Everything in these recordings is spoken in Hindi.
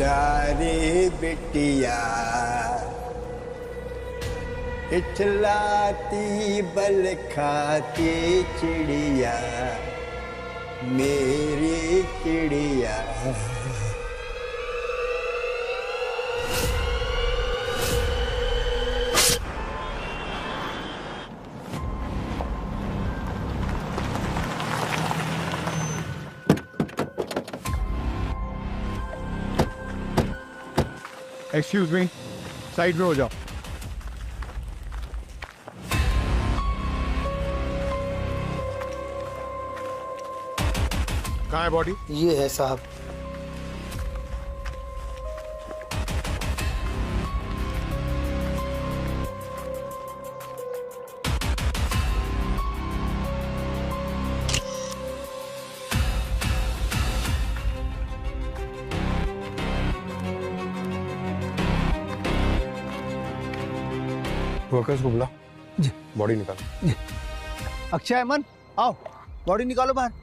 जारे बिटिया इचलाती बल खाती चिड़िया मेरी चिड़िया। एक्सक्यूज मी, साइड में हो जाओ। कहाँ है बॉडी? ये है साहब। वर्कर्स को बुला, जी। बॉडी निकालो। जी। अक्षय, अमन, आओ, बॉडी निकालो बाहर।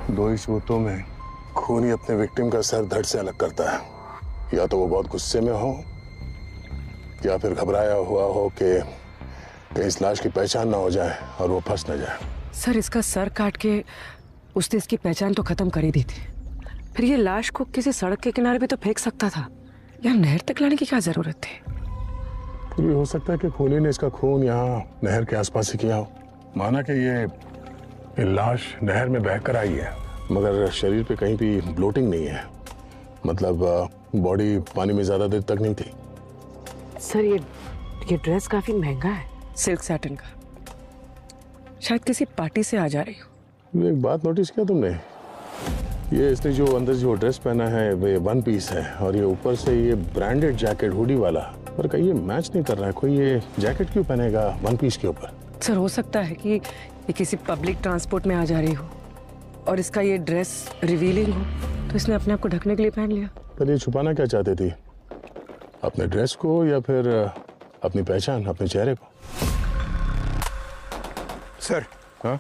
दो ही सबूतों में खून ही अपने विक्टिम का सर धड़ से अलग करता है। या तो वो बहुत गुस्से में हो या फिर घबराया हुआ हो कि इस लाश की पहचान ना हो जाए और वो फंस ना जाए। सर, इसका सर काट के उसने इसकी पहचान तो खत्म कर ही दी थी, फिर ये लाश को किसी सड़क के किनारे भी तो फेंक सकता था, या नहर तक लाने की क्या जरूरत थी? फिर भी हो सकता है कि खूनी ने इसका खून यहाँ नहर के आसपास ही किया हो। माना कि ये लाश नहर में बहकर आई है, मगर शरीर पे कहीं भी ब्लोटिंग नहीं है, मतलब बॉडी पानी में ज्यादा देर तक नहीं थी। सर, ये ड्रेस काफी महंगा है, सिल्क सैटिन का, शायद किसी पार्टी से आ जा रही हो। एक बात नोटिस किया तुमने? ये इसने जो अंदर जो ड्रेस पहना है वो वन पीस है, और ये ऊपर से ये ब्रांडेड जैकेट हुडी वाला, पर कहीं ये मैच नहीं कर रहा है। कोई ये जैकेट क्यों पहनेगा वन पीस के ऊपर? सर, हो सकता है कि ये किसी पब्लिक ट्रांसपोर्ट में आ जा रही हो और इसका ये ड्रेस रिवीलिंग हो, तो इसने अपने आप को ढकने के लिए पहन लिया। पर ये छुपाना क्या चाहती थी, अपने ड्रेस को या फिर अपनी पहचान, अपने चेहरे को? सर। हाँ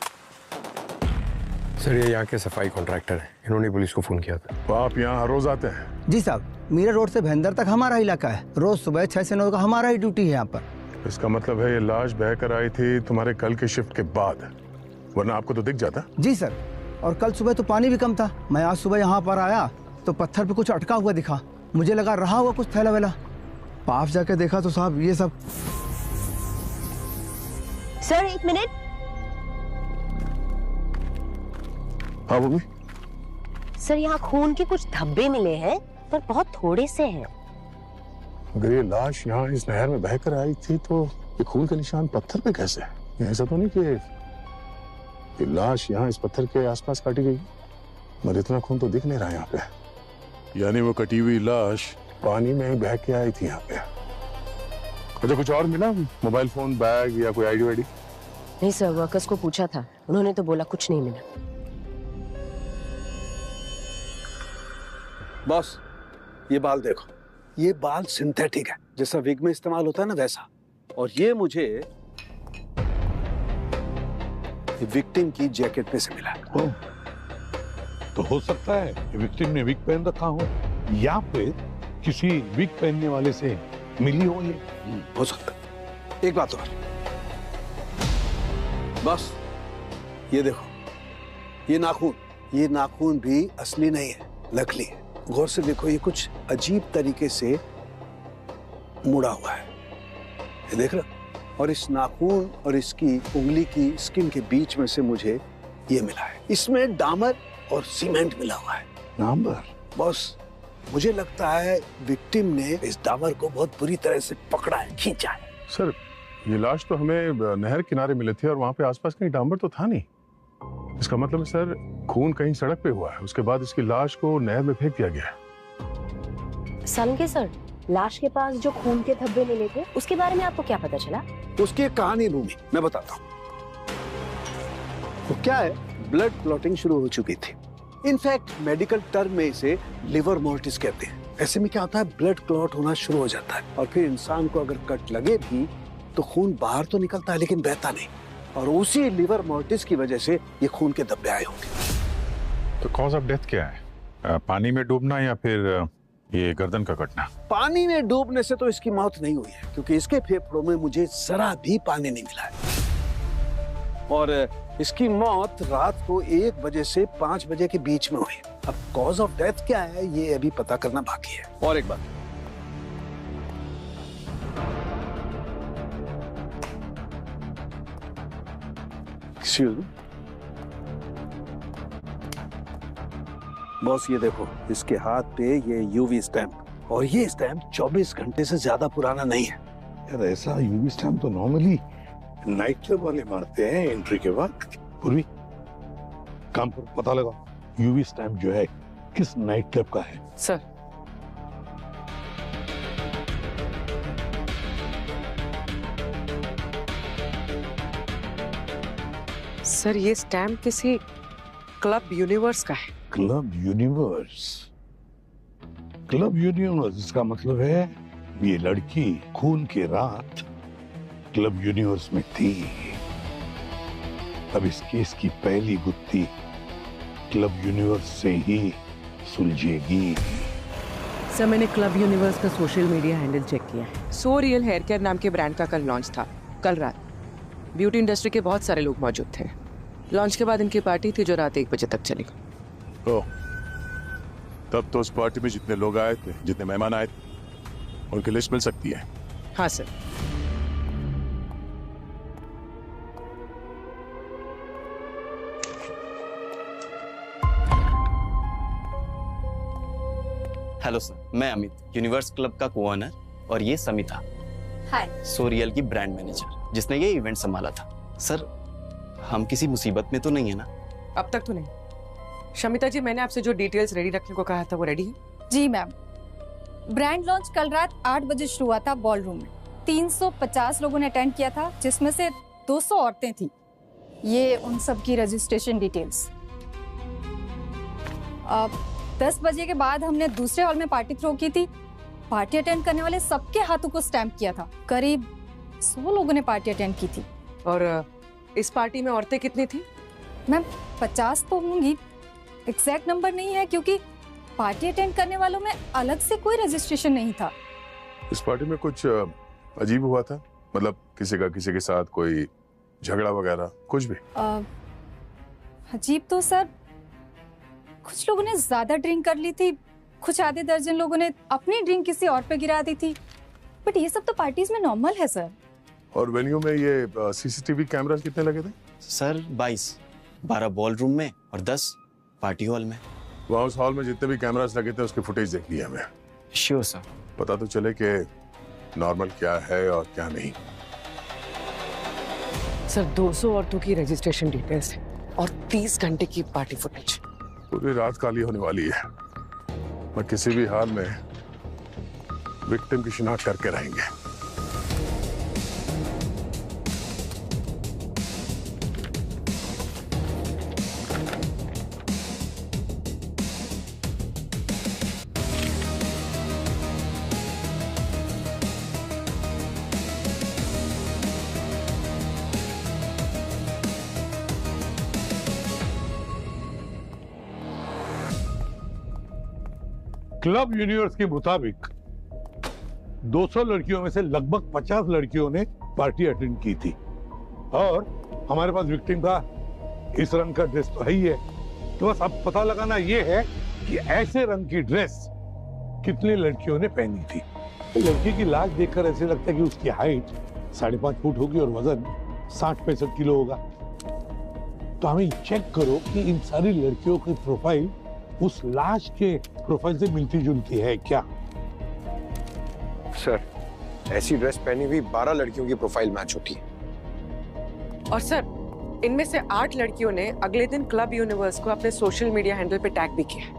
सर, ये यहाँ के सफाई कॉन्ट्रैक्टर हैं, इन्होंने पुलिस को फोन किया था। तो आप यहाँ हर रोज आते हैं? जी साहब, मीरा रोड से भैंदर तक हमारा इलाका है, रोज सुबह 6 से 9 का हमारा ही ड्यूटी है यहाँ पर। इसका मतलब है ये लाश बहकर आई थी तुम्हारे कल के शिफ्ट के बाद, वरना आपको तो दिख जाता। जी सर, और कल सुबह तो पानी भी कम था। मैं आज सुबह यहाँ पर आया तो पत्थर पे कुछ अटका हुआ दिखा, मुझे लगा रहा हुआ कुछ थैला वैला, पास जाके देखा तो साहब ये सब। Sir, 1 minute. हाँ बबी। सर, यहाँ खून के कुछ धब्बे मिले हैं, पर बहुत थोड़े से हैं। अगर ये लाश यहाँ इस नहर में बहकर आई थी तो ये खून के निशान पत्थर पे कैसे? ये ऐसा तो नहीं कि ये लाश यहाँ इस पत्थर के आसपास काटी गई, मगर इतना खून तो दिख नहीं रहा यहाँ पे। यानी वो कटी हुई लाश पानी में ही बह के आई थी यहाँ पे। अच्छा, कुछ और मिला? मोबाइल फोन, बैग या कोई आईडी वाईडी? नहीं सर, वर्कर्स को पूछा था, उन्होंने तो बोला कुछ नहीं मिला। बॉस, ये बाल देखो, ये बाल सिंथेटिक है, जैसा विग में इस्तेमाल होता है ना वैसा, और ये मुझे विक्टिम की जैकेट पे से मिला। तो हो सकता है कि विक्टिम ने विग पहन रखा हो, या फिर किसी विग पहनने वाले से मिली हो ये। हो सकता है। एक बात और बस, ये देखो, ये नाखून भी असली नहीं है, नकली है। गौर से देखो, ये कुछ अजीब तरीके से मुड़ा हुआ है, ये देख रहे? और इस नाखून और इसकी उंगली की स्किन के बीच में से मुझे ये मिला है। इसमें डामर और सीमेंट मिला हुआ है। डामर? बॉस, मुझे लगता है विक्टिम ने इस डामर को बहुत बुरी तरह से पकड़ा है, खींचा है। सर ये लाश तो हमें नहर किनारे मिले थे और वहां पे आसपास कहीं डांबर तो था नहीं। इसका मतलब है सर खून कहीं सड़क पे हुआ है, उसके बाद इसकी लाश को नहर में फेंक दिया गया है। सनके सर, लाश के पास जो खून के धब्बे मिले थे उसके बारे में आपको क्या पता चला? उसकी एक कहानी रूमी मैं बताता हूँ। तो क्या है, ब्लड क्लॉटिंग शुरू हो चुकी थी। इनफैक्ट मेडिकल टर्म में इसे लिवर मोर्टिस कहते हैं। ऐसे में क्या होता है, ब्लड क्लॉट होना शुरू हो जाता है और फिर इंसान को अगर कट लगे भी तो खून बाहर तो निकलता है लेकिन बहता नहीं, और उसी लिवर मोर्टिस की वजह से ये खून के धब्बे आए होंगे। तो कॉज ऑफ डेथ क्या है? पानी में डूबना या फिर ये गर्दन का कटना? पानी में डूबने से तो इसकी मौत नहीं हुई है, क्योंकि इसके फेफड़ों में मुझे जरा भी पानी नहीं मिला है। और इसकी मौत रात को 1 बजे से 5 बजे के बीच में हुई। अब कॉज ऑफ डेथ क्या है ये अभी पता करना बाकी है। और एक बात, बॉस ये देखो, इसके हाथ पे ये यूवी स्टैंप, और ये स्टैंप 24 घंटे से ज्यादा पुराना नहीं है। यार ऐसा यूवी स्टैम्प तो नॉर्मली नाइट क्लब वाले मारते हैं एंट्री के वक्त। पूर्वी काम पर पता लगा यूवी स्टैम्प जो है किस नाइट क्लब का है। सर ये स्टैम्प किसी क्लब यूनिवर्स का है। Club universe? क्लब यूनिवर्स इसका मतलब है ये लड़की खून की रात क्लब यूनिवर्स में थी। अब इस केस की पहली गुत्थी क्लब यूनिवर्स से ही सुलझेगी। सर मैंने क्लब यूनिवर्स का सोशल मीडिया हैंडल चेक किया है। सो रियल हेयर केयर नाम के ब्रांड का कल लॉन्च था। कल रात ब्यूटी इंडस्ट्री के बहुत सारे लोग मौजूद थे। लॉन्च के बाद इनकी पार्टी थी जो रात 1 बजे तक चली। तब तो उस पार्टी में जितने लोग आए थे, जितने मेहमान आए थे, उनकी लिस्ट मिल सकती है? हाँ सर। हेलो सर, मैं अमित, यूनिवर्स क्लब का को-ओनर, और ये समिता, हाय, सोरियल की ब्रांड मैनेजर, जिसने ये इवेंट संभाला था। सर हम किसी मुसीबत में तो नहीं है ना? अब तक तो नहीं। शमिता जी, मैंने आपसे जो डिटेल्स रेडी रखने को कहा था वो रेडी है? जी मैम। ब्रांड लॉन्च कल रात 8 बजे शुरू हुआ था बॉल रूम में। 350 लोगों ने अटेंड किया था, जिसमें से 200 औरतें थी। ये उन सब की रजिस्ट्रेशन डिटेल्स। 10 बजे के बाद हमने दूसरे हॉल में पार्टी थ्रो की थी। पार्टी अटेंड करने वाले सबके हाथों को स्टैंप किया था। करीब 100 लोगों ने पार्टी अटेंड की थी। और इस पार्टी में औरतें कितनी थी? मैम 50 तो होंगी, एग्जैक्ट नंबर नहीं है क्योंकि पार्टी अटेंड करने वालों में अलग से कोई रजिस्ट्रेशन नहीं था। इस पार्टी में कुछ अजीब हुआ था? मतलब किसी का किसी के साथ कोई झगड़ा वगैरह कुछ भी? अजीब तो सर, कुछ लोगों ने ज्यादा ड्रिंक कर ली थी, कुछ आधे दर्जन लोगों ने अपनी ड्रिंक किसी और पे गिरा दी थी, बट ये सब तो पार्टीज में नॉर्मल है सर। और वेन्यू में ये सीसीटीवी कैमरास कितने लगे थे? सर 22, 12 बॉल रूम में और 10 पार्टी हॉल में। वहाँ उस हॉल में जितने भी कैमरास लगे थे उसके फुटेज देख लिया हमें। Sure sir. पता तो चले कि नॉर्मल क्या है और क्या नहीं। सर 200 औरतों की रजिस्ट्रेशन डिटेल्स है और 30 घंटे की पार्टी फुटेज। पूरी रात काली होने वाली है। मैं किसी भी हाल में विक्टिम की शिनाख्त करके रहेंगे। क्लब यूनिवर्स के मुताबिक 200 लड़कियों में से लगभग 50 लड़कियों ने पार्टी अटेंड की थी, और हमारे पास विक्टिम का इस रंग का ड्रेस तो है ही है। तो बस अब पता लगाना यह है कि ऐसे रंग की ड्रेस कितनी लड़कियों ने पहनी थी। तो लड़की की लाश देखकर ऐसे लगता है कि उसकी हाइट 5.5 फुट होगी और वजन 60-65 किलो होगा। तो हमें चेक करो कि इन सारी लड़कियों की प्रोफाइल उस लाश के प्रोफाइल से मिलती जुलती है क्या? सर, ऐसी ड्रेस पहनी हुई 12 लड़कियों की प्रोफाइल मैच होती है। और सर, इनमें से 8 लड़कियों ने अगले दिन क्लब यूनिवर्स को अपने सोशल मीडिया हैंडल पे टैग भी किया है।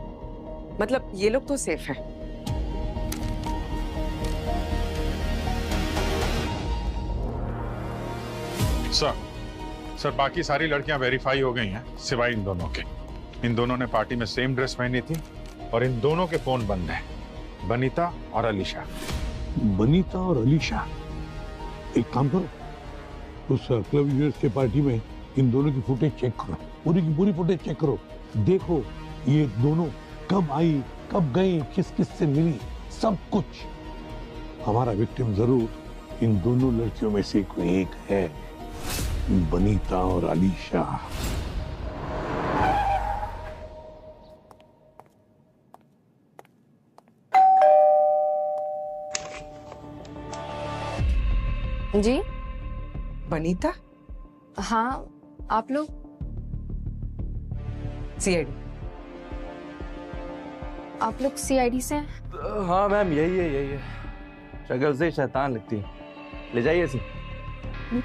मतलब ये लोग तो सेफ हैं। सर बाकी सारी लड़कियां वेरीफाई हो गई हैं सिवाय इन दोनों के। इन दोनों ने पार्टी में सेम ड्रेस पहनी थी और इन दोनों के फोन बंद हैं, बनीता और अलीशा। बनीता और अलीशा, एक काम करो, उस क्लब यूनिवर्स के पार्टी में इन दोनों की फुटेज चेक करो, पूरी की पूरी फुटेज चेक करो। देखो ये दोनों कब आई, कब गई, किस किस से मिली, सब कुछ। हमारा विक्टिम जरूर इन दोनों लड़कियों में से कोई एक है, बनीता और अलीशा। जी बनीता? हाँ, आप लोग? सीआईडी। आप लोग सीआईडी से हैं? हाँ मैम, यही है। शक्ल से शैतान लगती है। ले जाइए इसे।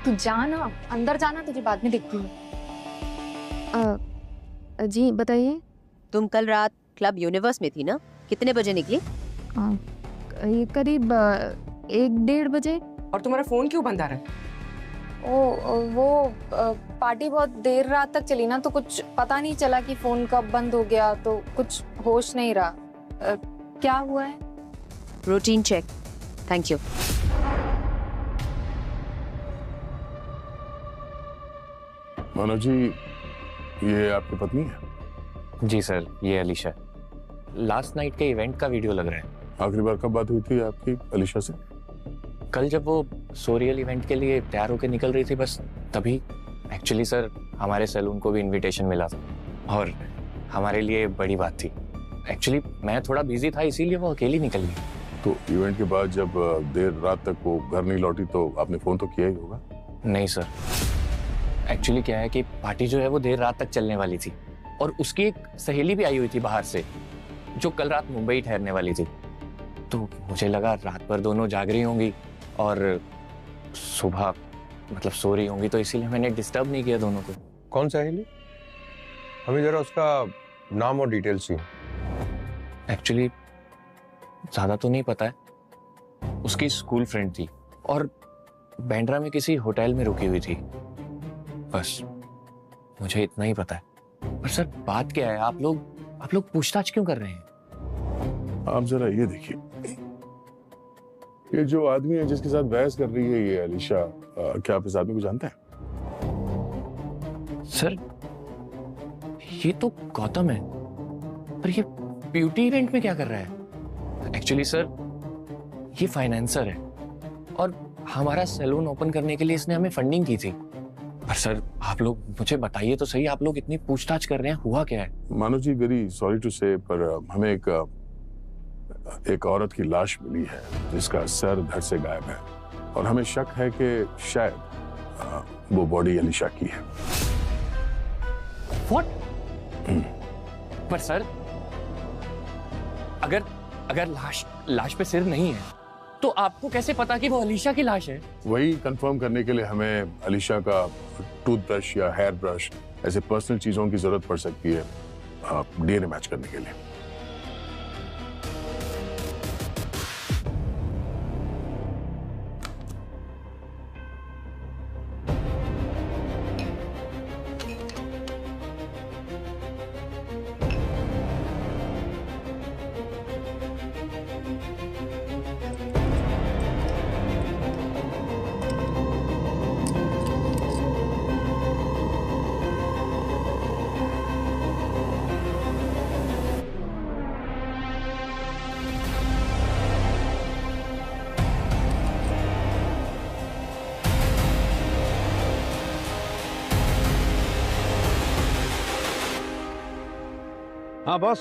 तू जाना, अंदर जाना, तुझे बाद में देखती हूँ। जी बताइए। तुम कल रात क्लब यूनिवर्स में थी ना? कितने बजे निकली? ये करीब 1-1:30 बजे। और तुम्हारा फोन क्यों बंद आ रहा है? वो पार्टी बहुत देर रात तक चली ना, तो कुछ पता नहीं चला कि फोन कब बंद हो गया, तो कुछ होश नहीं रहा। क्या हुआ है? Routine check. Thank you. Manoj ji, ये आपकी पत्नी है? जी सर, ये अलीशा। लास्ट नाइट के इवेंट का वीडियो लग रहा है। आखिरी बार कब बात हुई थी आपकी अलीशा से? कल जब वो सोरियल इवेंट के लिए तैयार होकर निकल रही थी, बस तभी। एक्चुअली सर, हमारे सैलून को भी इनविटेशन मिला था और हमारे लिए बड़ी बात थी। एक्चुअली मैं थोड़ा बिजी था, इसीलिए वो अकेली निकल गई। तो इवेंट के बाद जब देर रात तक वो घर नहीं लौटी तो आपने फोन तो किया ही होगा? नहीं सर, एक्चुअली क्या है कि पार्टी जो है वो देर रात तक चलने वाली थी और उसकी एक सहेली भी आई हुई थी बाहर से, जो कल रात मुंबई ठहरने वाली थी। तो मुझे लगा रात भर दोनों जाग रही होंगी और सुबह मतलब सो रही होंगी, तो इसीलिए मैंने डिस्टर्ब नहीं किया दोनों को। कौन सहेली? हमें जरा उसका नाम और डिटेल्स चाहिए। एक्चुअली ज्यादा तो नहीं पता है। उसकी स्कूल फ्रेंड थी और बैंड्रा में किसी होटल में रुकी हुई थी, बस मुझे इतना ही पता है। पर सर बात क्या है, आप लोग पूछताछ क्यों कर रहे हैं? आप जरा ये देखिए, ये जो आदमी है जिसके साथ बहस कर रही है ये अलीशा, क्या आप इस आदमी को जानते हैं? सर ये तो गौतम है, पर ये ब्यूटी इवेंट में क्या कर रहा है? एक्चुअली सर ये फाइनेंसर है और हमारा सैलून ओपन करने के लिए इसने हमें फंडिंग की थी। पर सर आप लोग मुझे बताइए तो सही, आप लोग इतनी पूछताछ कर रहे हैं, हुआ क्या है? Manoj ji, very sorry to से, पर हमें एक औरत की लाश मिली है जिसका सर धड़ से गायब है और हमें शक है कि शायद वो बॉडी अलीशा की है। What? पर सर अगर लाश पे सिर नहीं है तो आपको कैसे पता कि वो अलीशा की लाश है? वही कंफर्म करने के लिए हमें अलीशा का टूथब्रश या हेयर ब्रश, ऐसे पर्सनल चीजों की जरूरत पड़ सकती है डीएनए मैच करने के लिए। हाँ बॉस,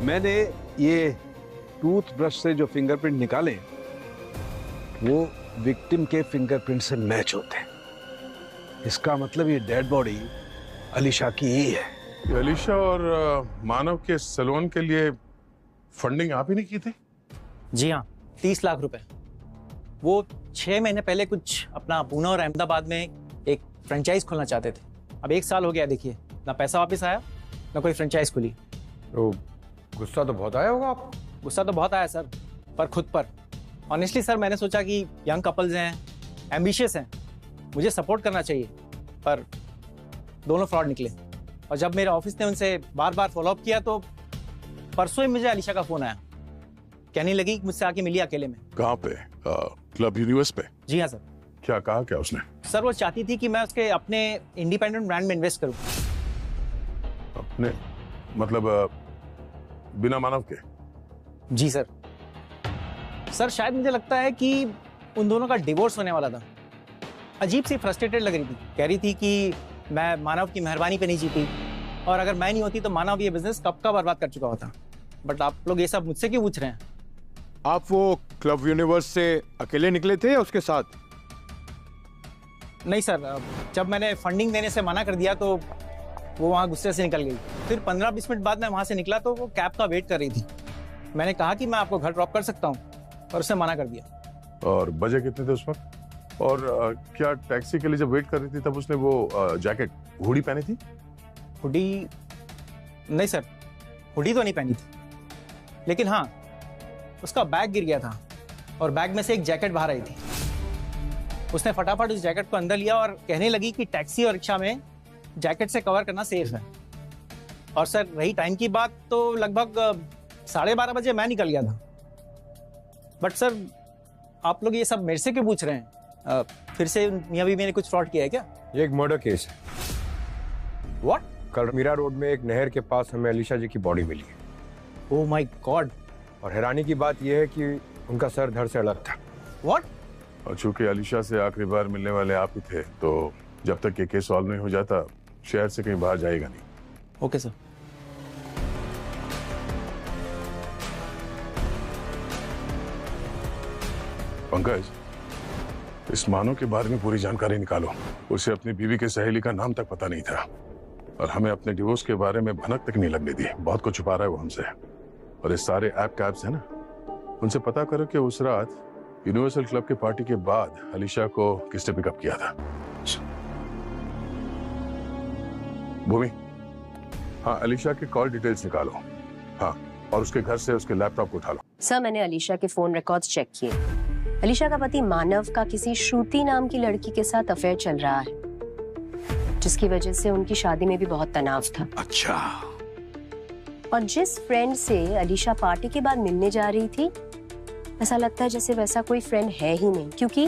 मैंने ये टूथब्रश से जो फिंगरप्रिंट निकाले वो विक्टिम के फिंगरप्रिंट से मैच होते हैं। इसका मतलब ये डेड बॉडी अलीशा की ही है। ये अलीशा और मानव के सैलून के लिए फंडिंग आप ही ने की थी? जी हाँ, 30 लाख रुपए। वो 6 महीने पहले कुछ अपना पूना और अहमदाबाद में एक फ्रेंचाइज खोलना चाहते थे। अब 1 साल हो गया, देखिए ना पैसा वापस आया ना कोई फ्रेंचाइज खुली। तो गुस्सा तो बहुत आया होगा आप? गुस्सा तो बहुत आया सर, पर खुद पर। ऑनेस्टली सर, मैंने सोचा कि यंग कपल्स हैं, एम्बिशियस हैं, मुझे सपोर्ट करना चाहिए, पर दोनों फ्रॉड निकले। और जब मेरे ऑफिस ने उनसे बार बार फॉलोअप किया तो परसों ही मुझे अलीशा का फोन आया, कहने लगी कि मुझसे आके मिली अकेले में। कहाँ पे? क्लब यूनिवर्स पे? जी हाँ सर। क्या कहा क्या उसने? सर वो चाहती थी कि मैं उसके अपने इंडिपेंडेंट ब्रांड में इन्वेस्ट करूं। अपने मतलब बिना मानव के? जी सर। सर शायद मुझे लगता है कि उन दोनों का डिवोर्स होने वाला था। अजीब सी फ्रस्ट्रेटेड लग रही थी, कह रही थी कि मैं मानव की मेहरबानी पे नहीं जीती, और अगर मैं नहीं होती तो मानव ये बिजनेस कब का बर्बाद कर चुका होता। बट आप लोग ये सब मुझसे क्यों पूछ रहे हैं? आप वो क्लब यूनिवर्स से अकेले निकले थे या उसके साथ? नहीं सर, जब मैंने फंडिंग देने से मना कर दिया तो वो वहाँ गुस्से से निकल गई। फिर 15-20 मिनट बाद मैं वहाँ से निकला तो वो कैब का वेट कर रही थी। मैंने कहा कि मैं आपको घर ड्रॉप कर सकता हूँ, और उसने मना कर दिया। और बजे कितने थे उस वक्त? और क्या टैक्सी के लिए जब वेट कर रही थी तब उसने वो जैकेट हुडी पहनी थी? हुडी? नहीं सर, हुडी तो नहीं पहनी थी, लेकिन हाँ उसका बैग गिर गया था और बैग में से एक जैकेट बाहर आई थी। उसने फटाफट उस जैकेट को अंदर लिया और कहने लगी कि टैक्सी और रिक्शा में जैकेट से कवर करना सेफ है। और सर रही टाइम की बात तो लगभग 12:30 बजे मैं निकल गया था। बट सर आप लोग ये सब मेरे से क्यों पूछ रहे हैं? फिर से मियां बीवी ने कुछ फ्रॉड किया है क्या? ये एक मर्डर केस है। व्हाट? कल मीरा रोड में एक नहर के पास हमें अलीशा जी की बॉडी मिली है। Oh my God. और हैरानी की बात यह है कि उनका सर धड़ से अलग था। व्हाट? और चूंकि अलीशा से आखिरी बार मिलने वाले आप ही थे, तो जब तक ये केस सॉल्व नहीं हो जाता शहर से कहीं बाहर जाएगा नहीं। Okay sir. पंकज, इस मानव के बारे में पूरी जानकारी निकालो। उसे अपनी बीवी के सहेली का नाम तक पता नहीं था, और हमें अपने डिवोर्स के बारे में भनक तक नहीं लगने दी। बहुत कुछ छुपा रहा है वो हमसे। और इस सारे ऐप कैप्स है ना, उनसे पता करो कि उस रात यूनिवर्सल क्लब के पार्टी के बाद अलीशा को किसने पिकअप किया था। भूमि, हाँ अलीशा के कॉल डिटेल्स निकालो। हाँ, और उसके घर से उसके लैपटॉप को उठा लो। सर मैंने अलीशा के फोन रिकॉर्ड्स चेक किए। अलीशा का पति मानव का किसी श्रुति नाम की लड़की के साथ अफेयर चल रहा है, जिसकी वजह से उनकी शादी में भी बहुत तनाव था। अच्छा। और जिस फ्रेंड से अलीशा पार्टी के बाद मिलने जा रही थी, ऐसा लगता है जैसे वैसा कोई फ्रेंड है ही नहीं, क्योंकि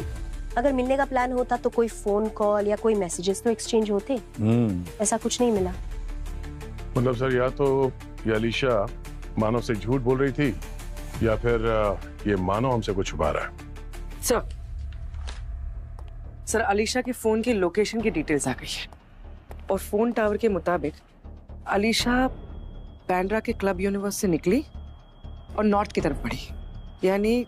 अगर मिलने का प्लान होता तो कोई फोन कॉल या कोई मैसेजेस तो एक्सचेंज होते। ऐसा कुछ नहीं मिला। मतलब सर, या तो ये अलीशा मानव से झूठ बोल रही थी, या फिर ये मानव हमसे कुछ छुपा रहा है। सर अलीशा के फोन की लोकेशन की डिटेल्स आ गई है, और फोन टावर के मुताबिक अलीशा बैंड्रा के क्लब यूनिवर्स से निकली और नॉर्थ की तरफ बढ़ी, यानी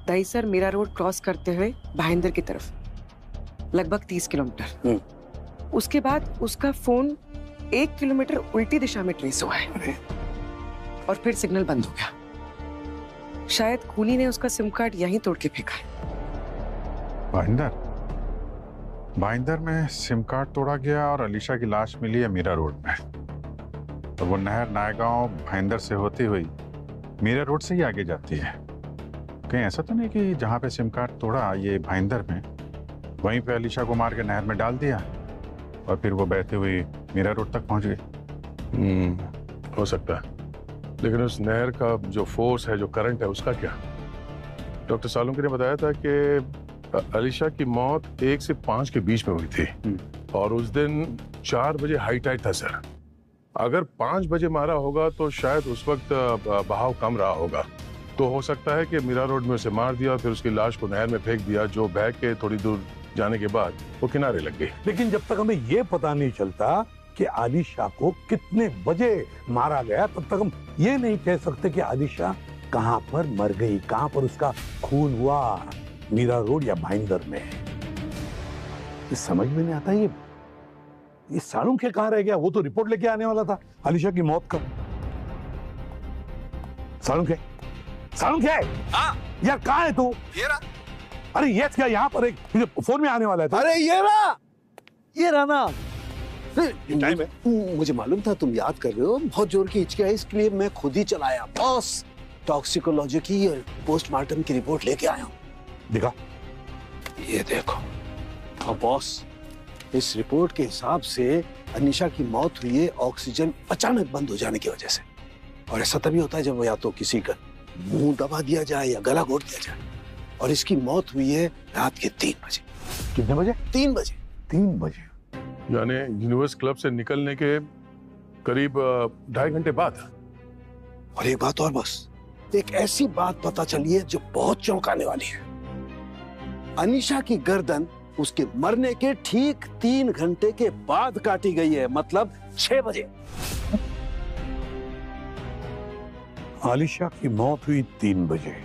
दहीसर मीरा रोड क्रॉस करते हुए भाईंदर की तरफ लगभग 30 किलोमीटर। उसके बाद उसका फोन 1 किलोमीटर उल्टी दिशा में ट्रेस हुआ है, और फिर सिग्नल बंद हो गया। शायद खूनी ने उसका सिम कार्ड यहीं तोड़ के फेंका है। भाईंदर में सिम कार्ड तोड़ा गया और अलीशा की लाश मिली है मीरा रोड में। तो वो नहर नायगांव भाईंदर से होती हुई मीरा रोड से ही आगे जाती है। कहीं ऐसा तो नहीं कि जहाँ पे सिम कार्ड तोड़ा ये भाईंदर में, वहीं पे अलीशा को मार के नहर में डाल दिया और फिर वो बहते हुए मीरा रोड तक पहुंच गई? हो सकता है, लेकिन उस नहर का जो फोर्स है, जो करंट है, उसका क्या? डॉक्टर सालुंकी ने बताया था कि अलीशा की मौत 1 से 5 के बीच में हुई थी, और उस दिन 4 बजे हाई टाइड था सर। अगर 5 बजे मारा होगा तो शायद उस वक्त बहाव कम रहा होगा। तो हो सकता है कि मीरा रोड में उसे मार दिया, फिर उसकी लाश को नहर में फेंक दिया, जो बह के थोड़ी दूर जाने के बाद वो किनारे लग गई। लेकिन जब तक हमें ये पता नहीं चलता कि आलिशा को कितने बजे मारा गया, तब तक हम ये नहीं कह सकते कि आलिशा कहाँ पर मर गई, कहाँ पर उसका खून हुआ, मीरा रोड या भाईंदर में। ये समझ में नहीं आता। ये सालुंखे कहाँ रह गया? वो तो रिपोर्ट लेके आने वाला था आलिशा की मौत का। सालुंखे, सालुंखे, हाँ यार कहाँ है तू? ये रहा। अरे ये क्या यहाँ पर एक फोन में आने वाला है? अरे ये रहा ना। टाइम है। मुझे मालूम था तुम याद कर रहे हो, बहुत जोर की हिचकी आई, इसके लिए मैं खुद ही चलाया। बॉस, टॉक्सिकोलॉजी की पोस्टमार्टम की रिपोर्ट लेके आया हूँ। दिखा। ये देखो। और बॉस, इस रिपोर्ट के हिसाब से अनीशा की मौत हुई है ऑक्सीजन अचानक बंद हो जाने की वजह से। और ऐसा तभी होता है जब वो या तो किसी का मुंह दबा दिया जाए या गला घोट दिया जाए। और इसकी मौत हुई है रात के 3 बजे। कितने बजे? 3 बजे। 3 बजे यानी यूनिवर्स क्लब से निकलने के करीब 2.5 घंटे बाद। और एक बात और बस, एक ऐसी बात पता चली है जो बहुत चौंकाने वाली है। अनीशा की गर्दन उसके मरने के ठीक 3 घंटे के बाद काटी गई है, मतलब 6 बजे। आलिशा की मौत हुई 3 बजे।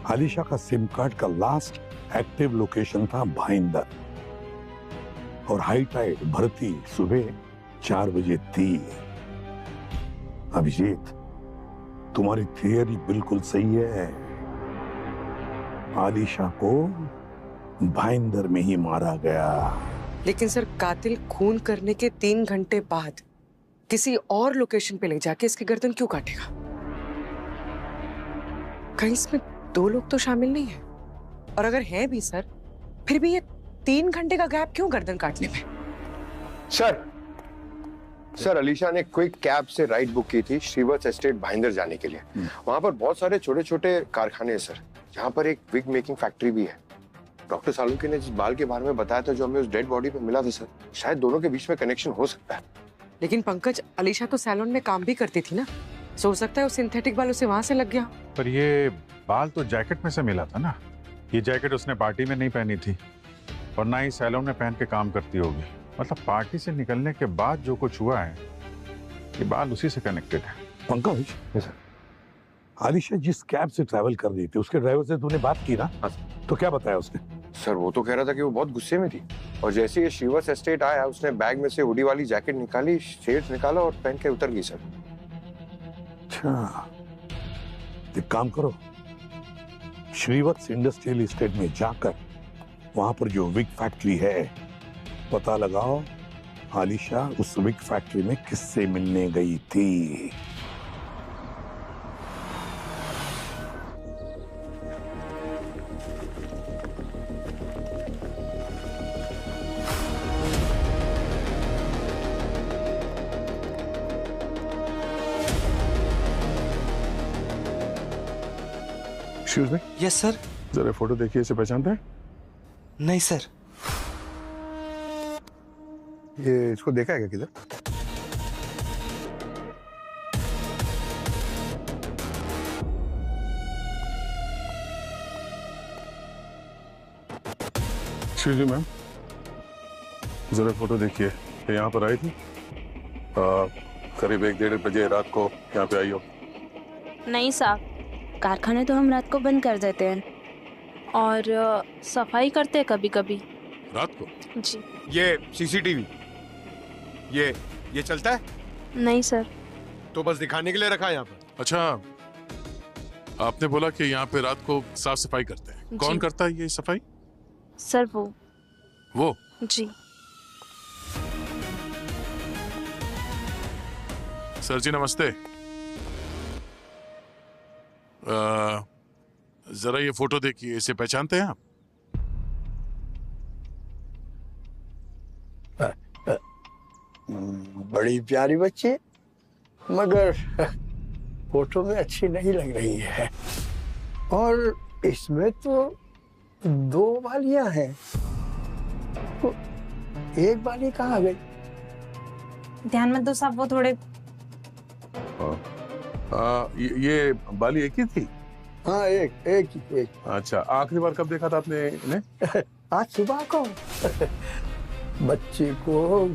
आलिशा का सिम कार्ड का लास्ट एक्टिव लोकेशन था भाईंदर और हाई टाइड भरती सुबह 4 बजे थी। अभिजीत, तुम्हारी थियरी बिल्कुल सही है। आलिशा को भाईंदर में ही मारा गया। लेकिन सर, कातिल खून करने के 3 घंटे बाद किसी और लोकेशन पे ले जाके इसकी गर्दन क्यों काटेगा? कहीं इसमें 2 लोग तो शामिल नहीं है। और अगर है भी सर, फिर भी ये 3 घंटे का गैप क्यों गर्दन काटने में? सर अलीशा ने क्विक कैब से राइड बुक की थी श्रीवत्स एस्टेट भाईंदर जाने के लिए। वहां पर बहुत सारे छोटे छोटे कारखाने हैं सर। यहाँ पर एक विग मेकिंग फैक्ट्री भी है। डॉक्टर सालुंखे ने जिस बाल के बारे में बताया था जो हमें उस डेड बॉडी पे मिला था सर, शायद दोनों के बीच में कनेक्शन हो सकता है। लेकिन पंकज, अलीशा तो सैलून में काम भी करती थी ना, सोच सकता है वो सिंथेटिक बाल उसे वहां से लग गया। पर ये बाल तो जैकेट में से मिला था ना। ये जैकेट उसने पार्टी में नहीं पहनी थी और ना ही सैलून में पहन के काम करती होगी। मतलब पार्टी से निकलने के बाद जो कुछ हुआ है, ये बाल उसी से कनेक्टेड है। पंकज, सर, आलिशा जिस कैब से ट्रैवल कर रही थी उसके ड्राइवर से तूने बात की ना? तो क्या बताया उसने? सर वो तो कह रहा था कि वो बहुत गुस्से में थी और जैसे ही श्रीवत्स एस्टेट आया उसने बैग में से हुडी वाली जैकेट निकाली, शेड्स निकाला और पहन के उतर गई सर। अच्छा, एक काम करो, श्रीवत्स इंडस्ट्रियल एस्टेट में जाकर वहां पर जो विग फैक्ट्री है पता लगाओ आलिशा उस विग फैक्ट्री में किससे मिलने गई थी। Excuse me. Yes sir. जरा फोटो देखिए, इसे पहचानते हैं? नहीं सर। ये इसको देखा है क्या किधर? एक्सक्यूज मी मैम, जरा फोटो देखिए। ये यहाँ पर आई थी करीब 1-1.5 बजे रात को यहाँ पे आई हो? नहीं साहब, कारखाने तो हम रात को बंद कर देते हैं और सफाई करते हैं कभी कभी रात को। जी। ये सीसीटीवी ये चलता है? नहीं सर। तो बस दिखाने के लिए रखा है यहाँ पर। अच्छा, आपने बोला कि यहाँ पे रात को साफ सफाई करते हैं। कौन करता है ये सफाई? सर वो। जी। सर जी नमस्ते। जरा ये फोटो देखिए, इसे पहचानते हैं आप? बड़ी प्यारी बच्ची, मगर फोटो में अच्छी नहीं लग रही है। और इसमें तो 2 बालियां हैं, तो एक बाली कहाँ गई? ध्यान मत दो साहब, वो थोड़े ये बाली एक ही थी? हाँ, एक। अच्छा, आखिरी बार कब देखा था आपने इन्हें? आज सुबह को। बच्ची को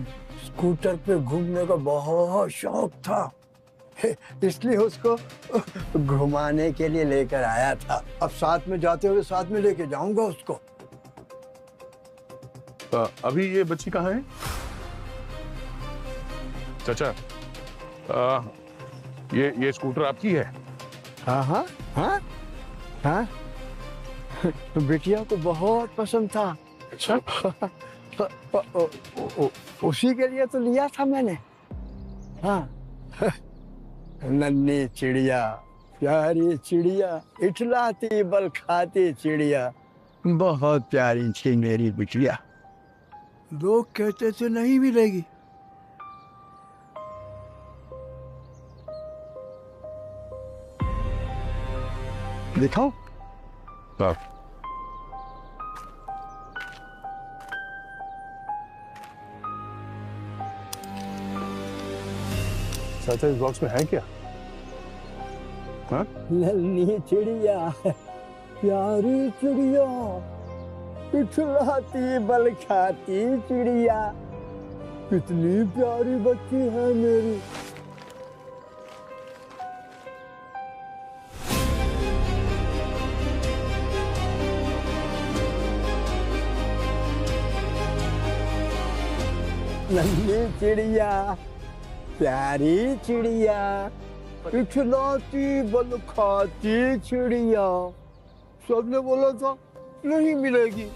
स्कूटर पे घूमने का बहुत शौक था, इसलिए उसको घुमाने के लिए लेकर आया था। अब साथ में जाते हुए साथ में लेके जाऊंगा उसको। अभी ये बच्ची कहाँ है? चाचा, ये स्कूटर आपकी है? हाँ हाँ हाँ हाँ, तो बिटिया को बहुत पसंद था। अच्छा। उसी के लिए तो लिया था मैंने। हाँ, नन्ही चिड़िया, प्यारी चिड़िया, इठलाती बल खाती चिड़िया, बहुत प्यारी थी मेरी बिटिया। लोग कहते थे नहीं मिलेगी, दिखाओ। चाचा, इस बॉक्स में है क्या? हाँ? नन्ही चिड़िया, प्यारी चिड़िया, इठलाती बल खाती चिड़िया, कितनी प्यारी बच्ची है मेरी। नन्ही चिड़िया, प्यारी चिड़िया, इठलाती बल खाती चिड़िया, सबने बोला था नहीं मिलेगी,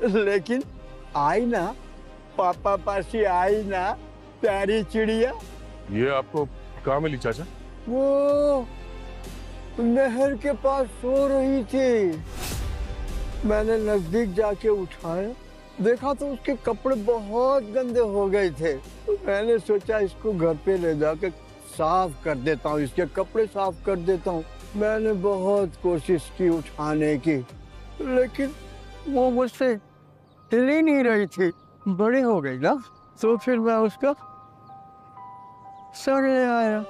लेकिन आई ना, पापा पास ही आई ना प्यारी चिड़िया। ये आपको कहाँ मिली चाचा? वो नहर के पास सो रही थी, मैंने नजदीक जाके उठाया, देखा तो उसके कपड़े बहुत गंदे हो गए थे। तो मैंने सोचा इसको घर पे ले जाकर साफ कर देता हूँ, इसके कपड़े साफ कर देता हूँ। मैंने बहुत कोशिश की उठाने की, लेकिन वो मुझसे हिल ही नहीं रही थी, बड़ी हो गई ना, तो फिर मैं उसका सर ले आया।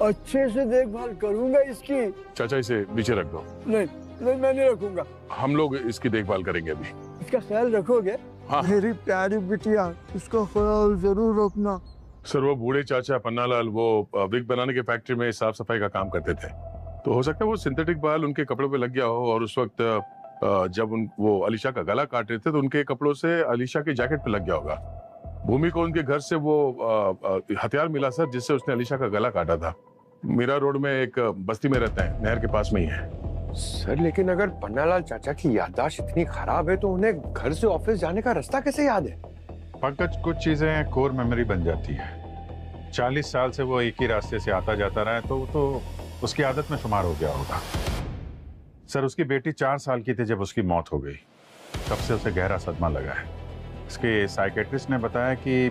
अच्छे से देखभाल करूंगा इसकी। चाचा, इसे नीचे रख दो। नहीं नहीं, मैं नहीं रखूंगा। हम लोग इसकी देखभाल करेंगे अभी। इसका ख्याल रखोगे? हाँ। मेरी प्यारी बिटिया, इसका ख्याल जरूर रखना। सर, वो बूढ़े चाचा पन्नालाल वो विग बनाने के फैक्ट्री में साफ सफाई का काम करते थे, तो हो सकता है वो सिंथेटिक बाल उनके कपड़ों पे लग गया हो, और उस वक्त जब वो अलीशा का गला काट रहे थे तो उनके कपड़ों से अलीशा के जैकेट पे लग गया होगा। भूमि को उनके घर से वो हथियार मिला सर, जिससे उसने अलीशा का गला काटा था। मीरा रोड में एक बस्ती में रहता है, नहर के पास में ही है। सर, लेकिन अगर पन्नालाल चाचा की याददाश्त इतनी खराब है तो उन्हें घर से ऑफिस जाने का रास्ता कैसे याद है? पंकज, कुछ चीजें कोर मेमोरी बन जाती है। 40 साल से वो एक ही रास्ते से आता जाता रहा है, तो उसकी आदत में शुमार हो गया होगा। सर, उसकी बेटी 4 साल की थी जब उसकी मौत हो गई, तब से उसे गहरा सदमा लगा है। उसके साइकेट्रिस्ट ने बताया कि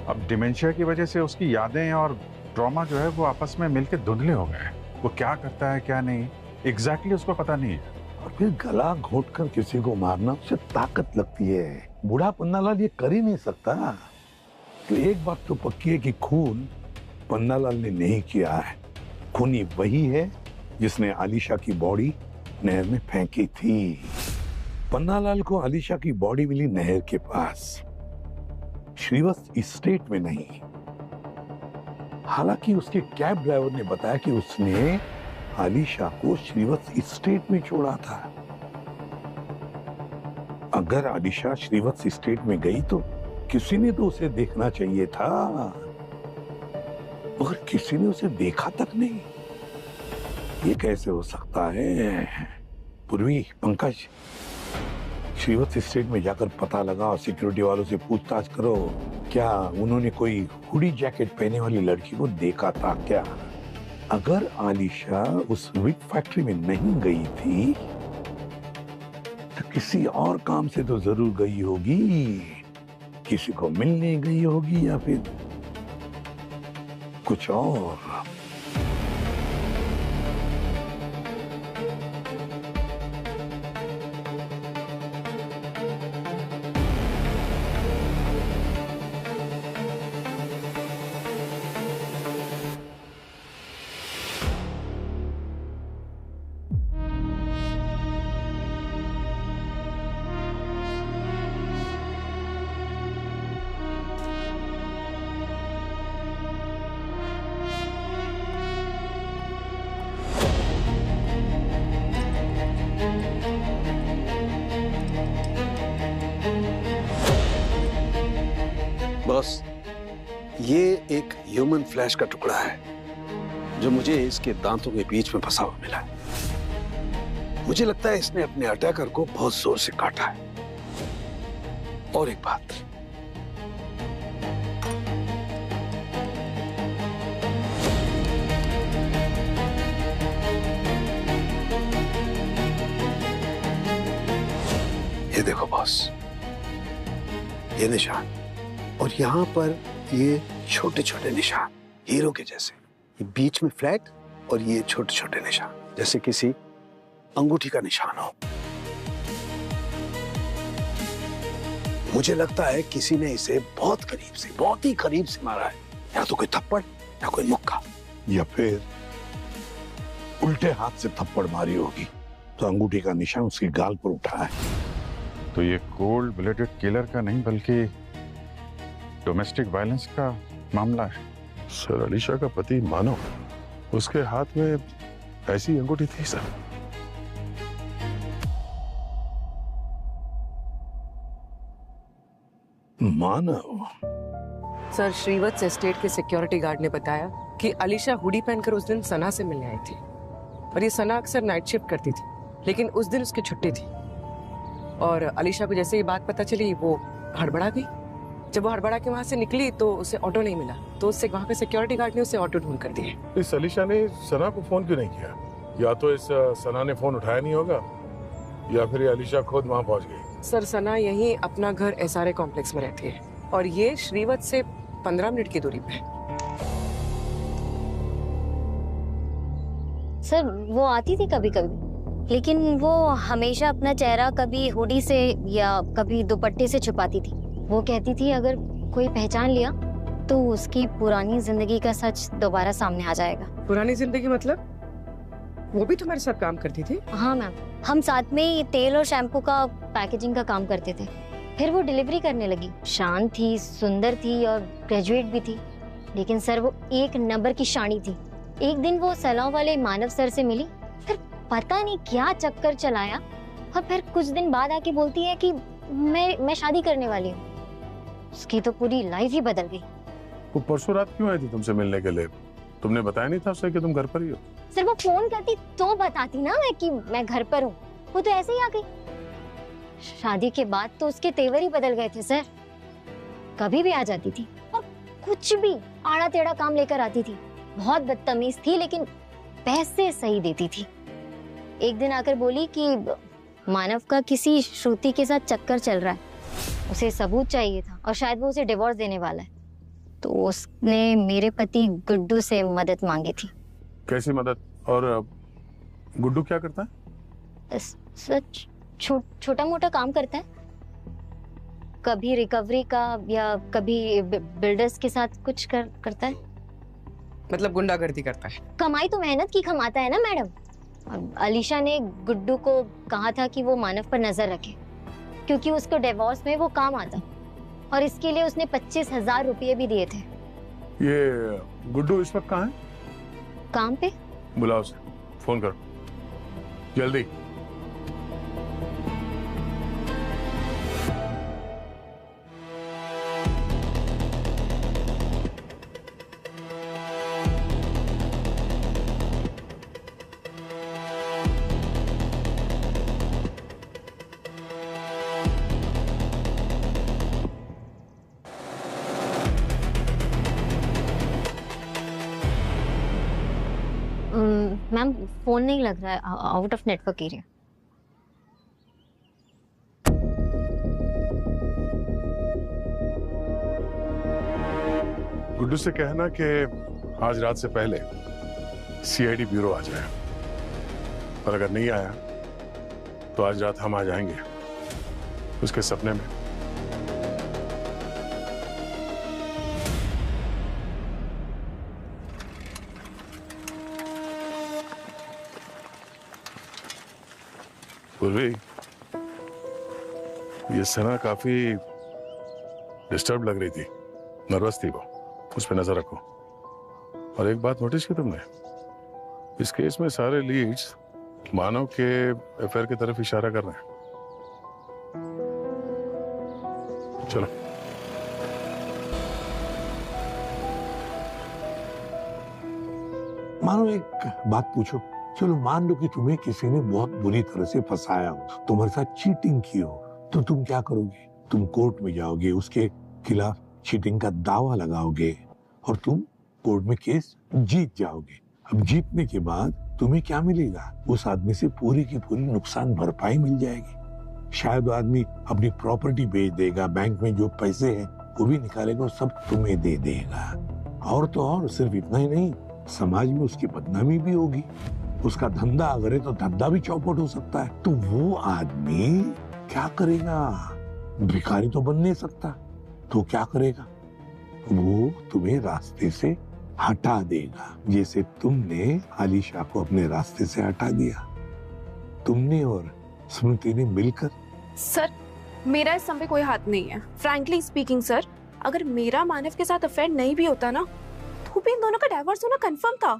अब डिमेंशिया की वजह से उसकी यादें और ट्रॉमा जो है वो आपस में मिलकर धुंधले हो गए। वो क्या करता है क्या नहीं एग्जैक्टली उसको पता नहीं है। और फिर गला घोट कर किसी को मारना उसे ताकत लगती है। बूढ़ा पन्नालाल ये कर ही नहीं सकता। तो एक बात तो पक्की है कि खून पन्नालाल ने नहीं किया है। खूनी वही है जिसने आलिशा की बॉडी नहर में फेंकी थी। पन्नालाल को आलिशा की बॉडी मिली नहर के पास, श्रीवत्स स्टेट में नहीं। हालांकि उसके कैब ड्राइवर ने बताया कि उसने आलिशा को श्रीवत्स स्टेट में छोड़ा था। अगर आलिशा श्रीवत्स स्टेट में गई तो किसी ने तो उसे देखना चाहिए था, मगर किसी ने उसे देखा तक नहीं। ये कैसे हो सकता है? पूर्वी, पंकज, श्रीवत्स स्टेट में जाकर पता लगा और सिक्योरिटी वालों से पूछताछ करो, क्या उन्होंने कोई हुडी जैकेट पहने वाली लड़की को देखा था क्या? अगर आलिशा उस विग फैक्ट्री में नहीं गई थी तो किसी और काम से तो जरूर गई होगी। किसी को मिलने गई होगी या फिर कुछ और। बॉस, ये एक ह्यूमन फ्लैश का टुकड़ा है जो मुझे इसके दांतों के बीच में फंसा हुआ मिला है। मुझे लगता है इसने अपने अटैकर को बहुत जोर से काटा है। और एक बात, ये देखो बॉस, ये निशान और यहां पर ये छोटे छोटे निशान हीरो के जैसे, ये बीच में फ्लैट और ये छोटे छोटे निशान जैसे किसी अंगूठी का निशान हो। मुझे लगता है किसी ने इसे बहुत करीब से, बहुत ही करीब से मारा है। या तो कोई थप्पड़ या कोई मुक्का, या फिर उल्टे हाथ से थप्पड़ मारी होगी तो अंगूठी का निशान उसकी गाल पर उठा है। तो ये कोल्ड ब्लडेड किलर का नहीं बल्कि डोमेस्टिक वायलेंस का मामला है। सर, अलीशा का पति मानव, उसके हाथ में ऐसी अंगूठी थी सर। मानव? सर, श्रीवत्स एस्टेट के सिक्योरिटी गार्ड ने बताया कि अलीशा हुडी पहनकर उस दिन सना से मिलने आई थी और ये सना अक्सर नाइट शिफ्ट करती थी, लेकिन उस दिन उसकी छुट्टी थी और अलीशा को जैसे ये बात पता चली वो हड़बड़ा गई। जब वो हड़बड़ा के वहां से निकली तो उसे ऑटो नहीं मिला, तो उससे वहां के सिक्योरिटी गार्ड ने उसे ऑटो ढूंढ कर दिया। इस अलीशा ने सना को फोन क्यों नहीं किया? या तो इस सना ने फोन उठाया नहीं होगा या फिर ये अलीशा खुद वहां पहुंच गई। सर, सना यहीं अपना घर एसआरए कॉम्प्लेक्स में रहती है और ये श्रीवत्स से 15 मिनट की दूरी पे है। सर, वो आती थी कभी कभी, लेकिन वो हमेशा अपना चेहरा कभी हुडी से या कभी दुपट्टे से छुपाती थी। वो कहती थी अगर कोई पहचान लिया तो उसकी पुरानी जिंदगी का सच दोबारा सामने आ जाएगा। पुरानी जिंदगी मतलब? वो भी तुम्हारे साथ काम करती थी? हाँ मैम, हम साथ में ही तेल और शैम्पू का पैकेजिंग का काम करते थे। फिर वो डिलीवरी करने लगी। शांत थी, सुंदर थी और ग्रेजुएट भी थी, लेकिन सर वो एक नंबर की शानी थी। एक दिन वो सलाह वाले मानव सर से मिली, फिर पता नहीं क्या चक्कर चलाया और फिर कुछ दिन बाद आके बोलती है कि मैं शादी करने वाली हूँ। उसकी तो पूरी लाइफ ही बदल गई। वो परसों रात क्यों आई थी तुमसे मिलने के लिए? तुमने बताया नहीं था उसे कि तुम घर पर ही हो? सर, वो फोन करती तो बताती ना मैं कि मैं घर पर हूँ। वो तो ऐसे ही आ गई। शादी के बाद तो उसके तेवर ही बदल गए थे सर। कभी भी आ जाती थी और कुछ भी आड़ा टेढ़ा काम लेकर आती थी। बहुत बदतमीज थी, लेकिन पैसे सही देती थी। एक दिन आकर बोली कि मानव का किसी श्रुति के साथ चक्कर चल रहा है, उसे सबूत चाहिए था और शायद वो उसे डिवोर्स देने वाला है। तो उसने मेरे पति गुड्डू से मदद मांगी थी। कैसी मदद? और गुड्डू क्या करता है? सच छोटा मोटा काम करता है, कभी रिकवरी का या कभी बिल्डर्स के साथ कुछ करता है। मतलब गुंडागर्दी करता है? कमाई तो मेहनत की कमाता है ना मैडम। अलीशा ने गुड्डू को कहा था कि वो मानव पर नजर रखे, क्योंकि उसको डिवोर्स में वो काम आता, और इसके लिए उसने 25,000 रुपये भी दिए थे। ये गुड्डू इस वक्त कहाँ है? काम पे। बुलाओ उसे, फोन करो जल्दी। मैम, फोन नहीं लग रहा है, out of network area. Guddu से कहना कि आज रात से पहले सीआईडी ब्यूरो आ जाए, और अगर नहीं आया तो आज रात हम आ जाएंगे उसके सपने में। पूर्वी, ये सना काफी डिस्टर्ब लग रही थी, नर्वस थी वो। उस पर नजर रखो। और एक बात नोटिस की तुमने? इस केस में सारे लीड्स मानव के अफेयर की तरफ इशारा कर रहे हैं। चलो। मानो एक बात पूछो, चलो मान लो कि तुम्हें किसी ने बहुत बुरी तरह से फंसाया हो, तुम्हारे साथ चीटिंग की हो, तो तुम क्या करोगे? तुम कोर्ट में जाओगे, उसके खिलाफ चीटिंग का दावा लगाओगे और तुम कोर्ट में केस जीत जाओगे। अब जीतने के बाद तुम्हें क्या मिलेगा? उस आदमी से पूरी की पूरी नुकसान भरपाई मिल जाएगी। शायद वो आदमी अपनी प्रॉपर्टी बेच देगा, बैंक में जो पैसे हैं वो भी निकालेगा और सब तुम्हें दे देगा। और तो और सिर्फ इतना ही नहीं, समाज में उसकी बदनामी भी होगी। उसका धंधा अगर है तो धंधा भी चौपट हो सकता है। तो वो आदमी क्या करेगा? भिखारी तो बन नहीं सकता, तो क्या करेगा? वो तुम्हें रास्ते से हटा देगा, जैसे तुमने आलिशा को अपने रास्ते से हटा दिया। तुमने और स्मृति ने मिलकर। सर, मेरा इस सब में कोई हाथ नहीं है। फ्रैंकली स्पीकिंग सर, अगर मेरा मानव के साथ अफेयर नहीं भी होता ना, तो भी इन दोनों का डाइवोर्स होना कंफर्म था,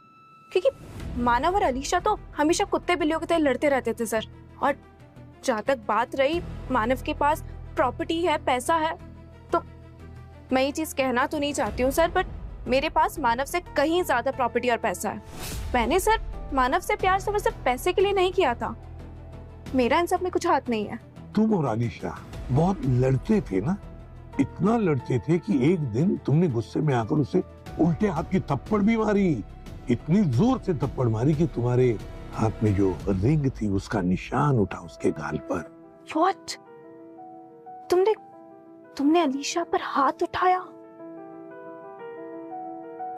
क्योंकि मानव और अलीशा तो हमेशा कुत्ते बिल्लियों की तरह लड़ते रहते थे सर। और जहाँ तक बात रही मानव के पास प्रॉपर्टी है, पैसा है, तो मैं ये चीज कहना तो नहीं चाहती हूँ सर, बट मेरे पास मानव से कहीं ज्यादा प्रॉपर्टी और पैसा है। मैंने सर मानव से प्यार सिर्फ पैसे के लिए नहीं किया था। मेरा इन सब में कुछ हाथ नहीं है। तुम और आलिशा बहुत लड़ते थे ना, इतना लड़ते थे कि एक दिन तुमने गुस्से में आकर उसे उल्टे हाथ की थप्पड़ भी मारी। इतनी जोर से थप्पड़ मारी कि तुम्हारे हाथ में जो रिंग थी उसका निशान उठा उसके गाल पर। What? तुमने अलीशा पर हाथ उठाया?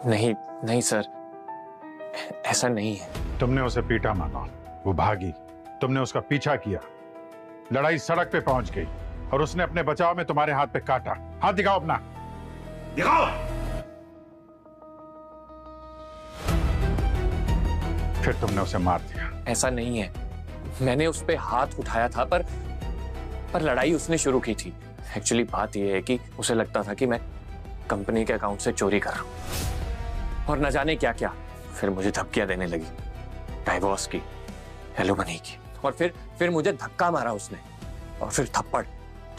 नहीं नहीं सर, ऐसा नहीं है। तुमने उसे पीटा मानो, वो भागी, तुमने उसका पीछा किया, लड़ाई सड़क पे पहुंच गई और उसने अपने बचाव में तुम्हारे हाथ पे काटा। हाथ दिखाओ अपना, दिखाओ। फिर तुमने उसे मार दिया। ऐसा नहीं है, मैंने उस पे हाथ उठाया था, पर लड़ाई उसने शुरू की थी। एक्चुअली बात यह है कि उसे लगता था कि मैं कंपनी के अकाउंट से चोरी कर रहा हूं और न जाने क्या क्या। फिर मुझे धमकियां देने लगी, डाइवोर्स की, एलिमनी की, और फिर मुझे धक्का मारा उसने और फिर थप्पड़।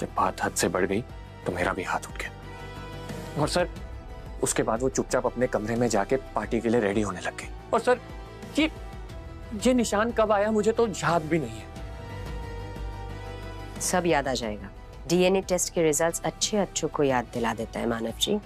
जब बात हद से बढ़ गई तो मेरा भी हाथ उठ गया। और सर उसके बाद वो चुपचाप अपने कमरे में जाके पार्टी के लिए रेडी होने लग गई। और सर ये निशान कब आया मुझे तो याद भी नहीं है। सब याद आ जाएगा। डीएनए टेस्ट के रिजल्ट्स अच्छे को याद दिला देता है मानव जी।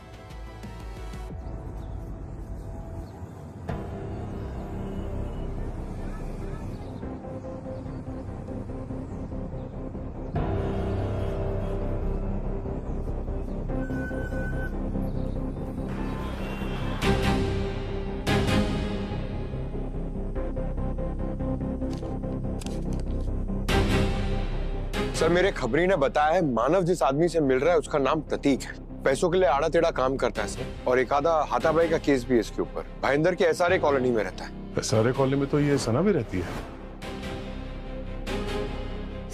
सर मेरे खबरी ने बताया है मानव जिस आदमी से मिल रहा है उसका नाम प्रतीक है। पैसों के लिए आड़ा टेढ़ा काम करता है सर, और एक आधा हाथापाई का केस भी है इसके ऊपर। भाईंदर के एसआरए कॉलोनी में रहता है। एसआरए कॉलोनी में तो ये सना भी रहती है।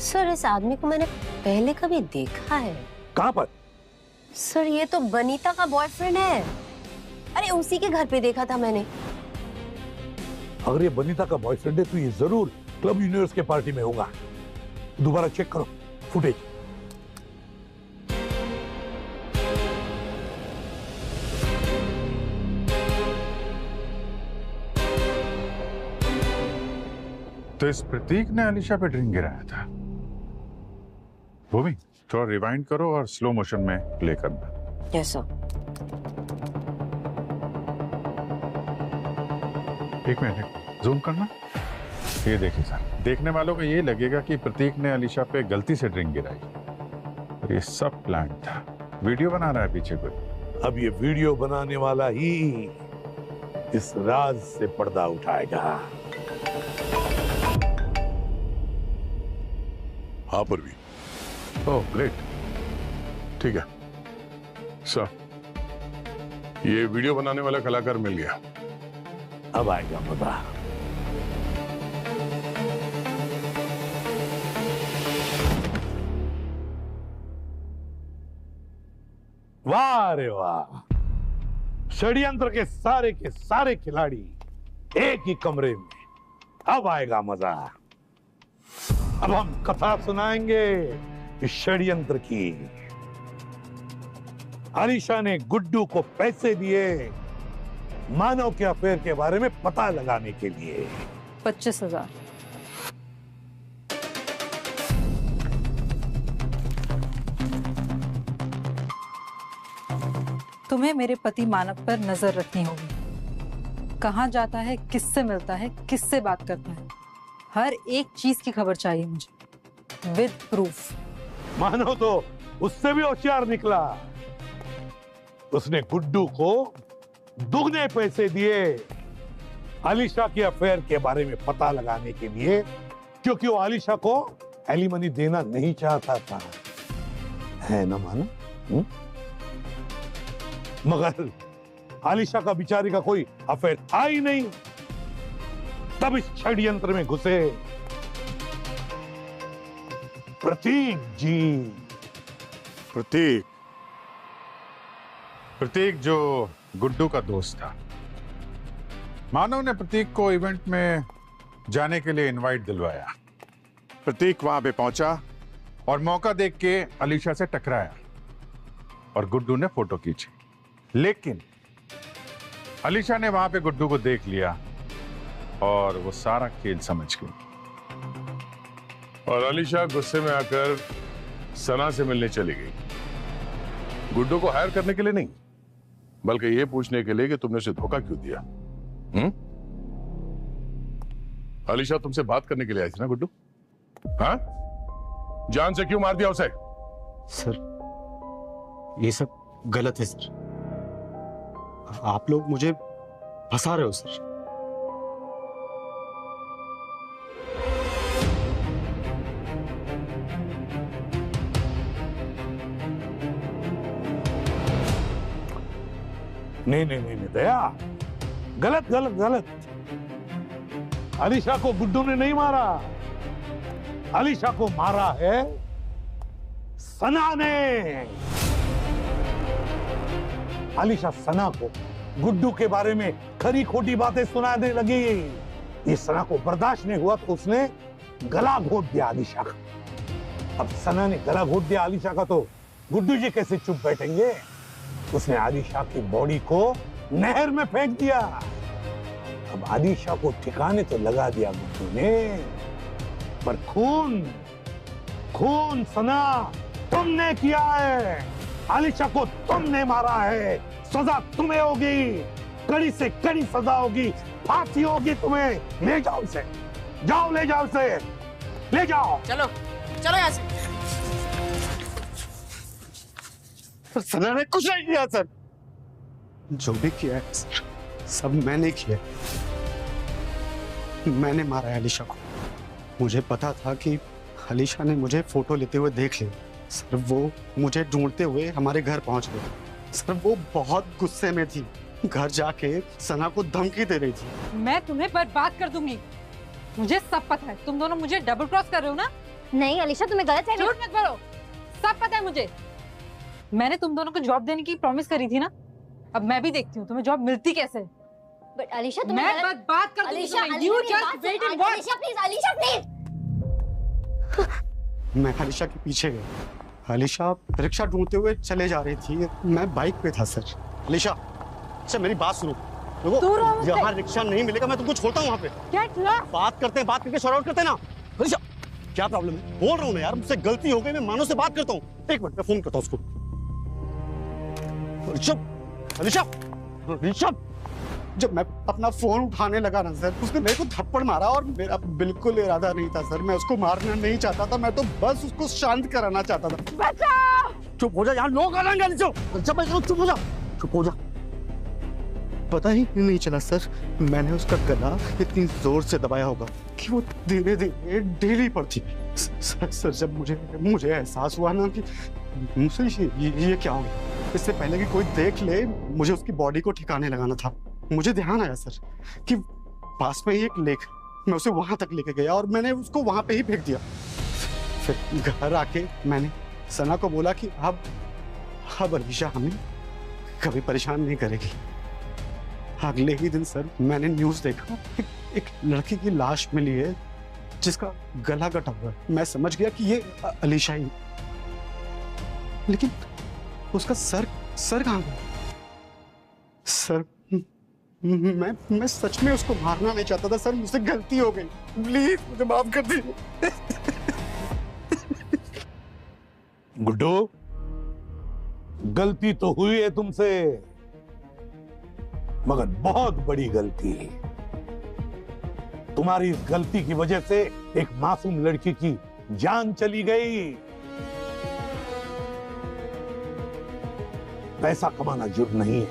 सर इस आदमी को मैंने पहले कभी देखा है। कहाँ पर? सर ये तो बनीता का बॉयफ्रेंड है। अरे उसी के घर पे देखा था मैंने। अगर ये बनीता का बॉयफ्रेंड है तो ये जरूर क्लब यूनिवर्स के पार्टी में होगा। दोबारा चेक करो फुटेज। तो इस प्रतीक ने अलीशा पे ड्रिंक गिराया था। वो भी थोड़ा रिवाइंड करो और स्लो मोशन में प्ले करना। Yes sir. एक मिनट जूम करना। ये देखिए सर, देखने वालों को ये लगेगा कि प्रतीक ने अलीशा पे गलती से ड्रिंक गिराई। ये सब प्लान था। वीडियो बना रहा है पीछे कोई। अब ये वीडियो बनाने वाला ही इस राज से पर्दा उठाएगा। हाँ परवीन। ओह ग्रेट, ठीक है सर। ये वीडियो बनाने वाला कलाकार मिल गया। अब आएगा मजा। वाह रे वाह, षड्यंत्र के सारे खिलाड़ी एक ही कमरे में। अब आएगा मजा। अब हम कथा सुनाएंगे इस षड्यंत्र की। अलीशा ने गुड्डू को पैसे दिए मानव के अफेयर के बारे में पता लगाने के लिए। 25,000। तुम्हें मेरे पति मानव पर नजर रखनी होगी। कहाँ जाता है, किससे मिलता है, किससे बात करता है, हर एक चीज की खबर चाहिए मुझे, विद प्रूफ। मानव तो उससे भी होशियार निकला। उसने गुड्डू को दुगने पैसे दिए आलिशा के अफेयर के बारे में पता लगाने के लिए, क्योंकि वो आलिशा को एलिमनी देना नहीं चाहता था, है ना मानव? मगर आलिशा का बिचारी का कोई अफेयर था ही नहीं। तब इस षड्यंत्र में घुसे प्रतीक जी। प्रतीक जो गुड्डू का दोस्त था। मानव ने प्रतीक को इवेंट में जाने के लिए इनवाइट दिलवाया। प्रतीक वहां पे पहुंचा और मौका देख के अलीशा से टकराया और गुड्डू ने फोटो खींची। लेकिन अलीशा ने वहां पे गुड्डू को देख लिया और वो सारा खेल समझ गई। और अलीशा गुस्से में आकर सना से मिलने चली गई। गुड्डू को हायर करने के लिए नहीं, बल्कि ये पूछने के लिए कि तुमने उसे धोखा क्यों दिया। अलीशा तुमसे बात करने के लिए आई थी ना गुड्डू? हाँ? जान से क्यों मार दिया उसे? सर, ये सब गलत है सर। आप लोग मुझे फंसा रहे हो सर। नहीं दया, गलत। अलीशा को गुड्डू ने नहीं मारा, अलीशा को मारा है सना ने। अलीशा सना को गुड्डू के बारे में खरी खोटी बातें सुनाने लगी। ये सना को बर्दाश्त नहीं हुआ तो उसने गला घोट दिया अलीशा का। अब सना ने गला घोट दिया अलीशा का तो गुड्डू जी कैसे चुप बैठेंगे? उसने आलिशा की बॉडी को नहर में फेंक दिया। अब आलिशा को ठिकाने तो लगा दिया गुड्डू ने, पर खून सना तुमने किया है। आलिशा को तुमने मारा है, सजा तुम्हें होगी, कड़ी से कड़ी सजा होगी, फांसी होगी तुम्हें। ले जाओ उसे, जाओ ले जाओ उसे, ले जाओ। चलो यहाँ से। सना ने कुछ नहीं किया सर। जो भी किया है सर, सब मैंने किया। मैंने मारा है अलीशा को। मुझे पता था कि अलीशा ने मुझे फोटो लेते हुए देख लिया सर। वो मुझे ढूंढते हुए हमारे घर पहुंच गए सर। वो बहुत गुस्से में थी, घर जाके सना को धमकी दे रही थी। मैं तुम्हें बर्बाद कर दूंगी, मुझे सब पता है। तुम दोनों मुझे डबल क्रॉस कर रहे हो ना? नहीं अलीशा, तुम्हें गलत है। झूठ मत बोलो, सब पता है मुझे। मैंने तुम दोनों को जॉब देने की प्रॉमिस करी थी ना, अब मैं भी देखती हूँ तुम्हें जॉब मिलती कैसे। बट अलीशा मैं बात कर दूंगी तुम्हें। You just wait and watch. Alisha please, Alisha please. मैं अलीशा के पीछे गया। अलीशा रिक्शा ढूंढते हुए चले जा रही थी, मैं बाइक पे था सर। अलीशा, अच्छा मेरी बात सुनो। देखो, यहाँ रिक्शा नहीं मिलेगा, मैं तुमको छोड़ता हूँ वहाँ पे। बात करते हैं, बात करके शॉर्ट आउट करते हैं ना। अलीशा, क्या प्रॉब्लम है? बोल रहा हूँ ना यार, मुझसे गलती हो गई, मैं मानो से बात करता हूँ। एक मिनट, मैं फोन करता हूँ उसको। अलीशा, जब मैं अपना फोन उठाने लगा ना सर, उसने मेरे को थप्पड़ मारा और मेरा बिल्कुल इरादा नहीं था सर। मैं उसको मारना नहीं चाहता था, मैं तो बस उसको शांत कराना चाहता था। बचाओ! चुप हो जा, यहाँ लोग आ रहे हैं। चुप हो जा। पता ही नहीं चला सर, मैंने उसका गला इतनी जोर से दबाया होगा कि वो धीरे धीरे ढीली पड़ती। सर जब मुझे एहसास हुआ ना कि मुझसे ये क्या हो गया, इससे पहले कि कोई देख ले, मुझे उसकी बॉडी को ठिकाने लगाना था। मुझे ध्यान आया सर कि पास में ही एक लेक, मैं उसे वहां तक लेके गया और मैंने उसको वहां पे ही फेंक दिया। फिर घर आके मैंने सना को बोला कि अब अलीशा हमें कभी परेशान नहीं करेगी। अगले ही दिन सर मैंने न्यूज़ देखा, एक लड़की की लाश मिली है जिसका गला कटा हुआ है। मैं समझ गया कि ये अलीशा ही, लेकिन उसका सर कहाँ गया? सर मैं सच में उसको मारना नहीं चाहता था सर, मुझसे गलती हो गई, प्लीज मुझे माफ कर दीजिए। गुड्डू, गलती तो हुई है तुमसे, मगर बहुत बड़ी गलती। तुम्हारी इस गलती की वजह से एक मासूम लड़की की जान चली गई। पैसा कमाना जुर्म नहीं है,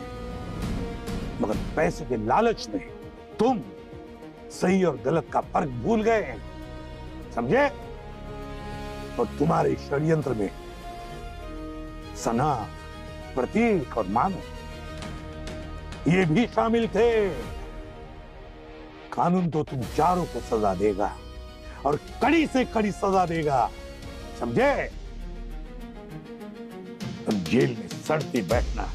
मगर पैसे के लालच में तुम सही और गलत का फर्क भूल गए, समझे? और तुम्हारे षड्यंत्र में सना, प्रतीक और मानव ये भी शामिल थे। कानून तो तुम चारों को सजा देगा और कड़ी से कड़ी सजा देगा, समझे? तुम जेल में सड़ती बैठना।